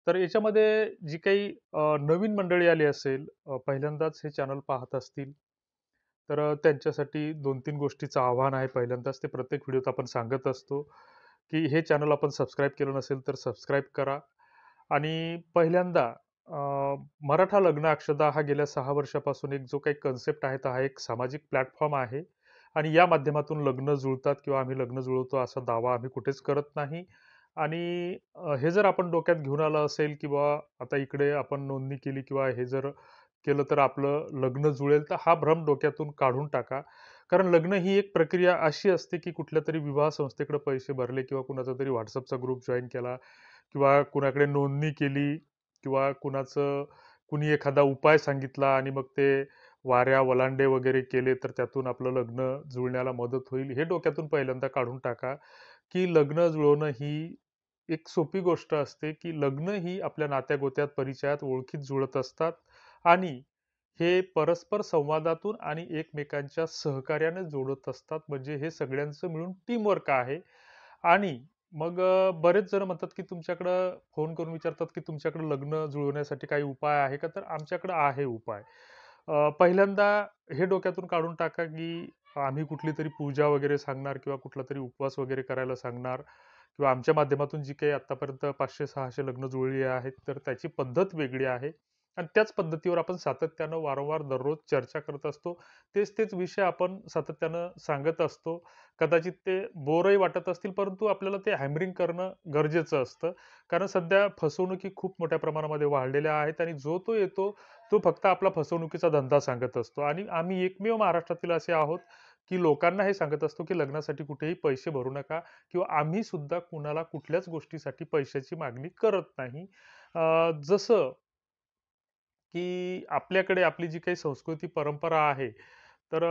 तर याच्यामध्ये जी काही नवीन मंडळी आली असेल, पहिल्यांदाच हे चॅनल पाहत असतील, तर त्यांच्यासाठी 2-3 गोष्टीचं आव्हान आहे. पहिल्यांदाच ते प्रत्येक व्हिडिओत आपण सांगत असतो, की हे चॅनल आपण सबस्क्राईब केलं नसेल तर सबस्क्राईब करा. आणि पहिल्यांदा अ, मराठा लग्न अक्षदा हा गेल्या 6 वर्षापासून एक जो काही कन्सेप्ट आहे, तर हा एक सामाजिक प्लॅटफॉर्म आहे आणि या माध्यमातून लग्न जुळतात किंवा आम्ही लग्न जुळवतो असा दावा आम्ही कुठेच करत नाही. आणि हे जर आपण डोक्यात घेऊन आलं असेल किंवा आता इकडे आपण नोंदणी केली किंवा हे जर केलं तर आपलं लग्न जुळेल, तर हा भ्रम डोक्यातून काढून टाका. कारण लग्न ही एक प्रक्रिया अशी असते, की कुठल्यातरी विवाह संस्थेकडे पैसे भरले किंवा कुणाचा तरी WhatsAppचा ग्रुप जॉइन केला किंवा कुणाकडे नोंदणी केली किंवा कुणी एखादा उपाय सांगितला आणि मग ते वाऱ्या, वलांडे वगैरे केले, तर त्यातून आपलं लग्न जुळण्याला मदत होईल. हे डोक्यातून पहिल्यांदा काढून टाका, की लग्न जुळवणं ही एक सोपी गोष्ट असते, की लग्न ही आपल्या नात्यागोत्यात, परिचयात, ओळखीत जुळत असतात आणि हे परस्पर संवादातून आणि एकमेकांच्या सहकार्याने जोडत असतात. म्हणजे हे सगळ्यांचं मिळून टीमवर्क आहे. आणि मग बरेच जण म्हणतात, की तुमच्याकडं फोन करून विचारतात, की तुमच्याकडे लग्न जुळवण्यासाठी काही उपाय आहे का? तर आमच्याकडे आहे उपाय. पहिल्यांदा हे डोक्यातून काढून टाका, की आम्ही कुठलीतरी पूजा वगैरे सांगणार किंवा कुठलातरी उपवास वगैरे करायला सांगणार किंवा आमच्या माध्यमातून जी काही आत्तापर्यंत 500-600 लग्न जुळली आहेत, तर त्याची पद्धत वेगळी आहे आणि त्याच पद्धतीवर आपण सातत्यानं वारंवार दररोज चर्चा करत असतो. तेच-तेच विषय आपण सातत्यानं सांगत असतो. कदाचित ते बोरही वाटत असतील, परंतु आपल्याला ते हॅमरिंग करणं गरजेचं असतं. कारण सध्या फसवणुकी खूप मोठ्या प्रमाणामध्ये वाढलेल्या आहेत आणि जो तो येतो, तो फक्त आपला फसवणुकीचा धंदा सांगत असतो आणि आम्ही एकमेव महाराष्ट्रातील असे आहोत, की लोकांना हे सांगत असतो, की लग्नासाठी कुठेही पैसे भरू नका किंवा आम्ही सुद्धा कुणाला कुठल्याच गोष्टीसाठी पैशाची मागणी करत नाही. जसं की आपल्याकडे आपली जी काही संस्कृती परंपरा आहे, तर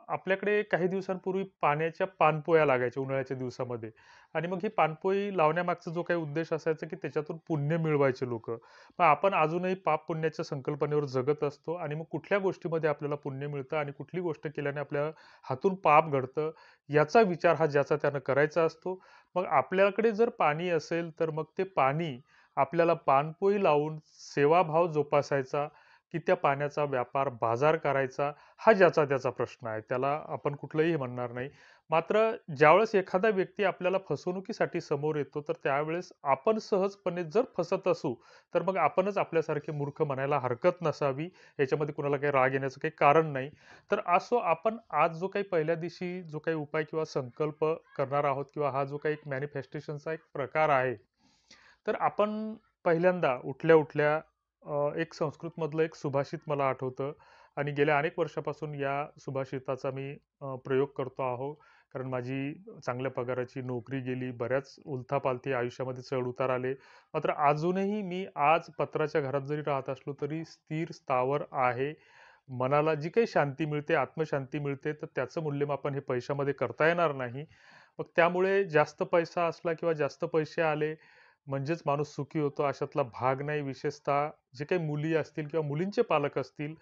आपल्याकडे काही दिवसांपूर्वी पाण्याच्या पाणपोया लागायच्या उन्हाळ्याच्या दिवसामध्ये आणि मग ही पाणपोई लावण्यामागचा जो काही उद्देश असायचा, की त्याच्यातून पुण्य मिळवायचे लोकं. मग आपण अजूनही पाप-पुण्याच्या संकल्पनेवर जगत असतो आणि मग कुठल्या गोष्टीमध्ये आपल्याला पुण्य मिळतं आणि कुठली गोष्ट केल्याने आपल्या हातून पाप घडतं, याचा विचार हा ज्याचा त्यानं करायचा असतो. मग आपल्याकडे जर पाणी असेल, तर मग ते पाणी आपल्याला पाणपोई लावून सेवाभाव जोपासायचा, की त्या पाण्याचा व्यापार, बाजार करायचा, हा ज्याचा त्याचा प्रश्न आहे. त्याला आपण कुठलंही म्हणणार नाही. मात्र ज्यावेळेस एखादा व्यक्ती आपल्याला फसवणुकीसाठी समोर येतो, तर त्यावेळेस आपण सहजपणे जर फसत असू, तर मग आपणच आपल्यासारखे मूर्ख म्हणायला हरकत नसावी. याच्यामध्ये कुणाला काही राग येण्याचं काही कारण नाही. तर असो आपण आज जो काही पहिल्या दिवशी जो काही उपाय किंवा संकल्प करणार आहोत किंवा हा जो काही एक मॅनिफेस्टेशनचा एक प्रकार आहे, तर आपण पहिल्यांदा उठल्या-उठल्या एक संस्कृतमधलं एक सुभाषित मला आठवतं आणि गेल्या अनेक वर्षापासून या सुभाषिताचा मी प्रयोग करतो आहो. कारण माझी चांगल्या पगाराची नोकरी गेली. बऱ्याच उलथापालथी आयुष्यामध्ये चढ-उतार आले. मात्र अजूनही मी आज पत्र्याच्या घरात जरी राहत असलो, तरी स्थिर, स्थावर आहे. मनाला जी काही शांती मिळते, आत्मशांती मिळते, तर त्याचं मूल्यमापन हे पैशामध्ये करता येणार नाही. मग त्यामुळे जास्त पैसा असला किंवा जास्त पैसे आले म्हणजेच माणूस सुखी होतो अशातला भाग नाही. विशेषतः जे काही मुली असतील किंवा मुलींचे पालक असतील,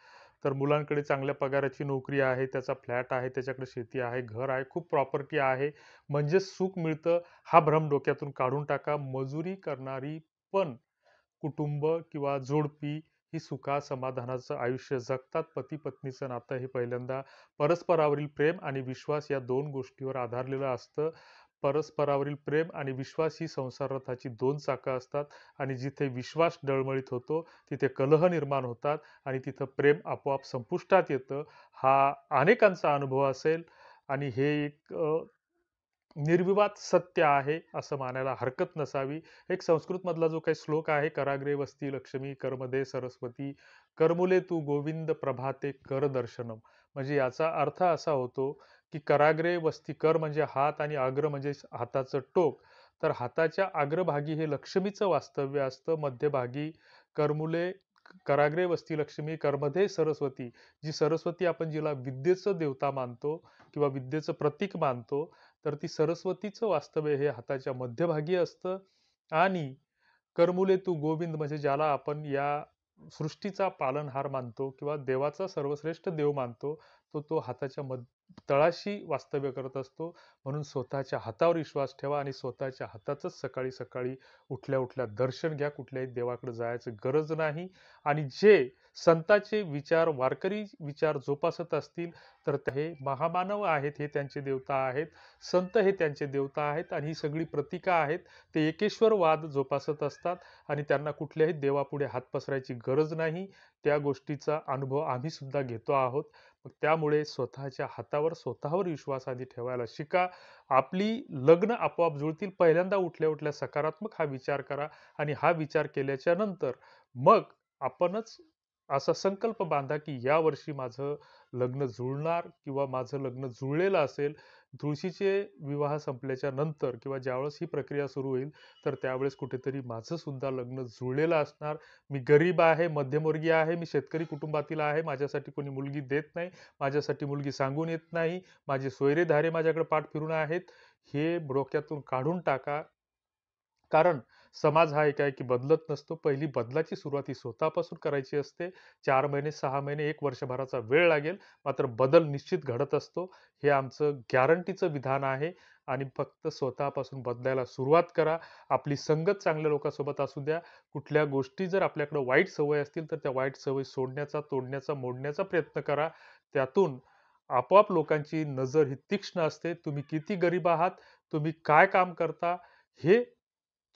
तर मुलांकडे चांगल्या पगाराची नोकरी आहे, त्याचा फ्लॅट आहे, त्याच्याकडे शेती आहे, घर आहे, खूप प्रॉपर्टी आहे, म्हणजेच सुख मिळतं. हा भ्रम डोक्यातून काढून टाका. मजुरी करणारी पण कुटुंब किंवा जोडपी ही सुखा-समाधानाचं आयुष्य जगतात. पती-पत्नीचं नातं हे पहिल्यांदा परस्परावरील प्रेम आणि विश्वास या 2 गोष्टीवर आधारलेलं असतं. परस्परावरील प्रेम आणि विश्वास ही संसार रथाची 2 चाकं असतात आणि जिथे विश्वास डळमळीत होतो, तिथे कलह निर्माण होतात आणि तिथं प्रेम आपोआप संपुष्टात येतं. हा अनेकांचा अनुभव असेल आणि हे एक निर्विवाद सत्य आहे, असं मानायला हरकत नसावी. एक संस्कृतमधला जो काही श्लोक आहे, कराग्रे वसती लक्ष्मी, करमध्ये सरस्वती, करमुले तू गोविंद प्रभाते कर दर्शनम. म्हणजे याचा अर्थ असा होतो, की कराग्रे वसती कर म्हणजे हात आणि अग्र म्हणजे हाताचं टोक. तर हाताच्या अग्रभागी हे लक्ष्मीचं वास्तव्य असतं. मध्यभागी करमुले कराग्रे वसती लक्ष्मी, करमध्ये सरस्वती. जी सरस्वती आपण जिला विद्येचं देवता मानतो किंवा विद्येचं प्रतीक मानतो, तर ती सरस्वतीचं वास्तव्य हे हाताच्या मध्यभागी असतं आणि करमुले तू गोविंद म्हणजे ज्याला आपण या सृष्टीचा पालनहार मानतो किंवा देवाचा सर्वश्रेष्ठ देव मानतो, तो हाताच्या तळाशी वास्तव्य करत असतो. म्हणून स्वतःच्या हातावर विश्वास ठेवा आणि स्वतःच्या हाताचंच सकाळी सकाळी उठल्या उठल्या दर्शन घ्या. कुठल्याही देवाकडे जायची गरज नाही. आणि जे संतांचे विचार, वारकरी विचार जोपासत असतील, तर हे महामानव आहेत, हे त्यांचे देवता आहेत. संत हे त्यांचे देवता आहेत आणि ही सगळी प्रतीका आहेत. ते एकेश्वरवाद जोपासत असतात आणि त्यांना कुठल्याही देवापुढे हात पसरायची गरज नाही. त्या गोष्टीचा अनुभव आम्ही सुद्धा घेतो आहोत. मग त्यामुळे स्वतःच्या हातावर, स्वतःवर विश्वास आधी ठेवायला शिका. आपली लग्न आपोआप जुळतील. पहिल्यांदा उठल्या उठल्या सकारात्मक हा विचार करा आणि हा विचार केल्याच्या नंतर मग आपणच असा संकल्प बांधा, की या वर्षी माझं लग्न जुळणार किंवा माझं लग्न जुळलेलं असेल. तुळशीचे विवाह संपल्याच्या नंतर किंवा ज्यावेळेस ही प्रक्रिया सुरू होईल, तर त्यावेळेस कुठेतरी माझं सुद्धा लग्न जुळलेलं असणार. मी गरीब आहे, मध्यमवर्गीय आहे, मी शेतकरी कुटुंबातील आहे, माझ्यासाठी कोणी मुलगी देत नाही, माझ्यासाठी मुलगी सांगून येत नाही, माझे सोयरे-धारे माझ्याकडे पाठ फिरून आहेत, हे डोक्यातून काढून टाका. कारण समाज हा एक आहे की बदलत नसतो. पहिली बदलाची सुरुवात ही स्वतःपासून करायची असते. 4 महिने, 6 महिने, 1 वर्षभराचा वेळ लागेल, मात्र बदल निश्चित घडत असतो. हे आमचं गॅरंटीचं विधान आहे आणि फक्त स्वतःपासून बदलायला सुरुवात करा. आपली संगत चांगल्या लोकांसोबत असू द्या. कुठल्या गोष्टी जर आपल्याकडे वाईट सवय असतील, तर त्या वाईट सवयी सोडण्याचा, तोडण्याचा, मोडण्याचा प्रयत्न करा. त्यातून आपोआप लोकांची नजर ही तीक्ष्ण असते. तुम्ही किती गरीब आहात, तुम्ही काय काम करता, हे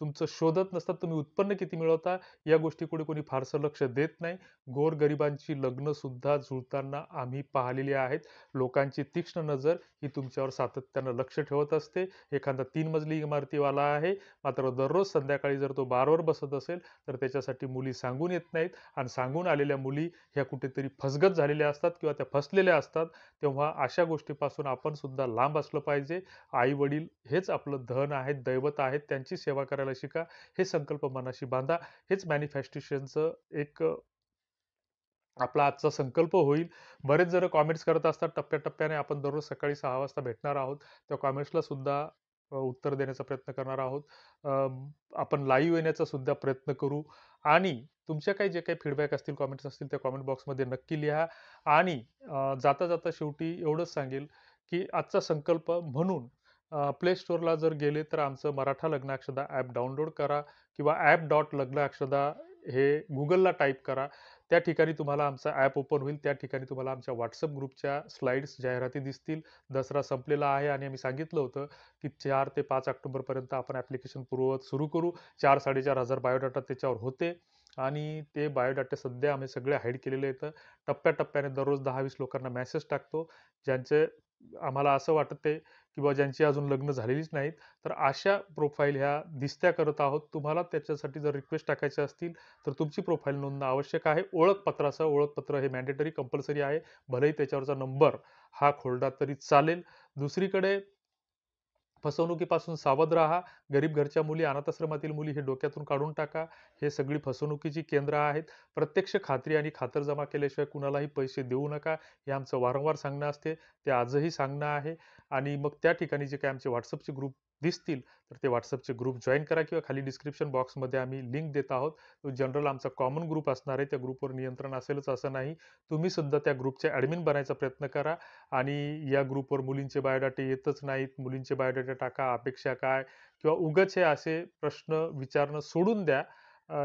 तुमचं शोधत नसतात. तुम्ही उत्पन्न किती मिळवता, या गोष्टीकडे कोणी फारसं लक्ष देत नाही. गोरगरिबांची लग्न सुद्धा जुळताना आम्ही पाहिलेली आहेत. लोकांची तीक्ष्ण नजर ही तुमच्यावर सातत्यानं लक्ष ठेवत असते. एखादा 3 मजली इमारतीवाला आहे, मात्र दररोज संध्याकाळी जर तो बारवर बसत असेल, तर त्याच्यासाठी मुली सांगून येत नाहीत आणि सांगून आलेल्या मुली ह्या कुठेतरी फसगत झालेल्या असतात किंवा त्या फसलेल्या असतात. तेव्हा अशा गोष्टीपासून आपण सुद्धा लांब असलं पाहिजे. आई-वडील हेच आपलं धन आहेत, दैवत आहेत. त्यांची सेवा करायला शिका. हे संकल्प मनाशी बांधा. हेच मॅनिफेस्टेशनचं एक आपला आजचा संकल्प होईल. बरेच जण कमेंट्स करत असतात टप्प्याटप्प्याने. आपण दररोज सकाळी 6 वाजता भेटणार आहोत. त्या कमेंट्सला सुद्धा उत्तर देण्याचा प्रयत्न करणार आहोत. अ, आपण लाईव्ह येण्याचा सुद्धा प्रयत्न करू आणि तुमच्या काही जे काही फीडबॅक असतील, कमेंट्स असतील, त्या कमेंट बॉक्समध्ये नक्की लिहा. आणि जाता-जाता शेवटी एवढंच सांगेल, की आजचा संकल्प म्हणून प्ले स्टोअरला जर गेले, तर आमचं मराठा लग्नाक्षदा ॲप डाउनलोड करा किंवा ॲप.लग्नाक्षदा हे Googleला टाइप करा. त्या ठिकाणी तुम्हाला आमचा ॲप ओपन होईल. त्या ठिकाणी तुम्हाला आमच्या WhatsApp ग्रुपच्या स्लाइड्स, जाहिराती दिसतील. दसरा संपलेला आहे आणि आम्ही सांगितलं होतं, की 4 ते 5 ऑक्टोबरपर्यंत आपण ॲप्लिकेशन पूर्ववत सुरू करू. 4,500 बायोडाटा त्याच्यावर होते आणि ते बायोडाटे सध्या आम्ही सगळे हाईड केलेले आहेत. टप्प्याटप्प्याने दररोज 10-20 लोकांना मेसेज टाकतो. ज्यांचे आम्हाला असं वाटतंय, की बाबा ज्यांची अजून लग्न झालेलीच नाहीत, तर अशा प्रोफाईल ह्या दिसत्या करत आहोत. तुम्हाला त्याच्यासाठी जर रिक्वेस्ट टाकायच्या असतील, तर तुमची प्रोफाईल नोंदणं आवश्यक आहे. ओळखपत्रासह, ओळखपत्र हे मॅन्डेटरी कंपल्सरी आहे. भलेही त्याच्यावरचा नंबर हा खोडला तरी चालेल. दुसरीकडे फसवणुकीपासून सावध राहा. गरीब घरच्या मुली, अनाथाश्रमातील मुली हे डोक्यातून काढून टाका. हे सगळी फसवणुकीची केंद्र आहेत. प्रत्यक्ष खात्री आणि खातरजमा केल्याशिवाय कुणालाही पैसे देऊ नका. हे आमचं वारंवार सांगणं असते. ते आजही सांगणं आहे. आणि मग त्या ठिकाणी जे काही आमचे WhatsAppचे ग्रुप दिसतील, तर ते WhatsAppचे ग्रुप जॉइन करा किंवा खाली डिस्क्रिप्शन बॉक्समध्ये आम्ही लिंक देत आहोत. तो जनरल आमचा कॉमन ग्रुप असणार आहे. त्या ग्रुपवर नियंत्रण असेलच असं नाही. तुम्ही सुद्धा त्या ग्रुपचे ॲडमिन बनायचा प्रयत्न करा. आणि या ग्रुपवर मुलींचे बायोडाटे येतच नाहीत. मुलींचे बायोडाटे टाका, अपेक्षा काय? किंवा उगाच हे असे प्रश्न विचारणं सोडून द्या.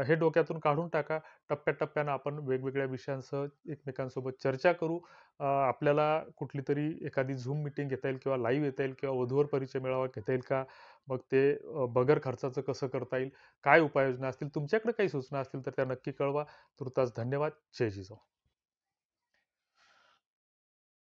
हे डोक्यातून काढून टाका. टप्प्याटप्प्यानं आपण वेगवेगळ्या विषयांसह एकमेकांसोबत चर्चा करू. आपल्याला कुठलीतरी एखादी Zoom मीटिंग घेता येईल किंवा लाईव्ह येता येईल किंवा वधूवर परिचय मेळावा घेता येईल का? मग ते बगर खर्चाचं कसं करता येईल? काय उपाययोजना असतील? तुमच्याकडे काही सूचना असतील तर त्या नक्की कळवा. तूर्तास धन्यवाद. जय जिजाऊ.